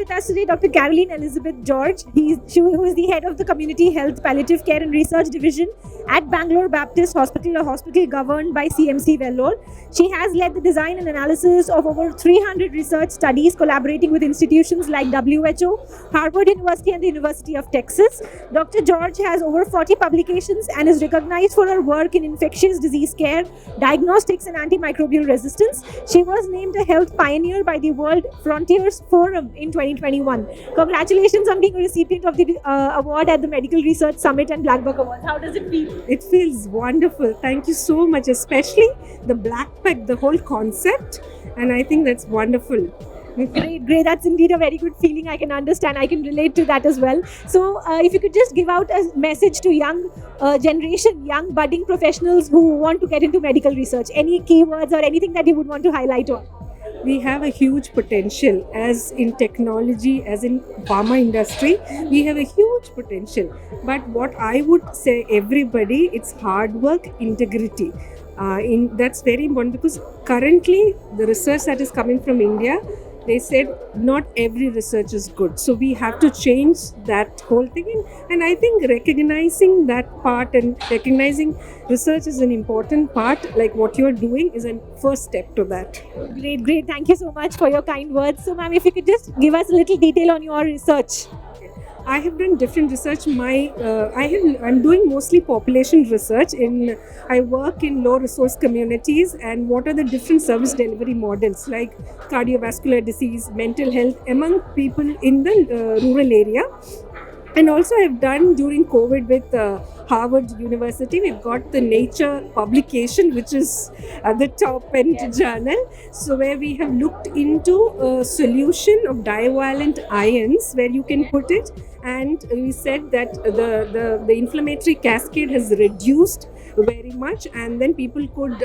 with us today Dr. Caroline Elizabeth George, who is the head of the Community Health Palliative Care and Research Division at Bangalore Baptist Hospital, a hospital governed by CMC Vellore. She has led the design and analysis of over 300 research studies, collaborating with institutions like WHO, Harvard University, and the University of Texas. Dr. George has over 40 publications and is recognized for her work in infectious disease care, diagnostics, and antimicrobial resistance. She was named a health pioneer by the World Frontiers Forum in 2021. Congratulations on being a recipient of the award at the Medical Research Summit and Black Buck Awards. How does it feel? It feels wonderful. Thank you so much, especially the black pack, the whole concept, and I think that's wonderful. Great. That's indeed a very good feeling. I can understand. I can relate to that as well. So, if you could just give out a message to young generation, young budding professionals who want to get into medical research, any keywords or anything that you would want to highlight on? We have a huge potential as in technology, as in pharma industry. We have a huge potential. But what I would say, everybody, it's hard work, integrity. That's very important, because currently the research that is coming from India, they said not every research is good. So we have to change that whole thing. And I think recognizing that part and recognizing research is an important part, like what you're doing, is a first step to that. Great. Thank you so much for your kind words. So, ma'am, if you could just give us a little detail on your research. I have done different research. I'm doing mostly population research. I work in low resource communities, and what are the different service delivery models like cardiovascular disease, mental health among people in the rural area. And also I've done during COVID with Harvard University. We've got the Nature publication, which is the top end journal. So where we have looked into a solution of divalent ions where you can put it, and we said that the inflammatory cascade has reduced very much, and then people could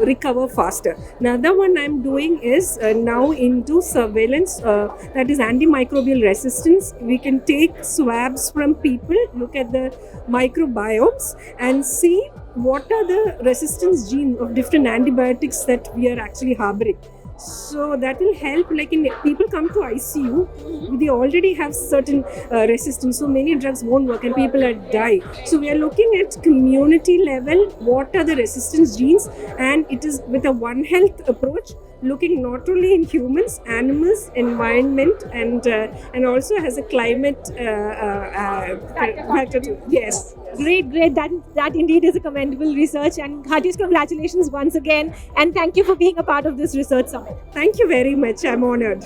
recover faster. Another one I'm doing is now into surveillance, that is antimicrobial resistance. We can take swabs from people, look at the microbiomes, and see what are the resistance genes of different antibiotics that we are actually harboring. So that will help, like in people come to ICU, they already have certain resistance, so many drugs won't work and people are die. So we are looking at community level, what are the resistance genes, and it is with a One Health approach, looking not only in humans, animals, environment, and also has a climate factor too. Yes. Great. That indeed is a commendable research, and heartiest congratulations once again, and thank you for being a part of this research summit. Thank you very much. I'm honored.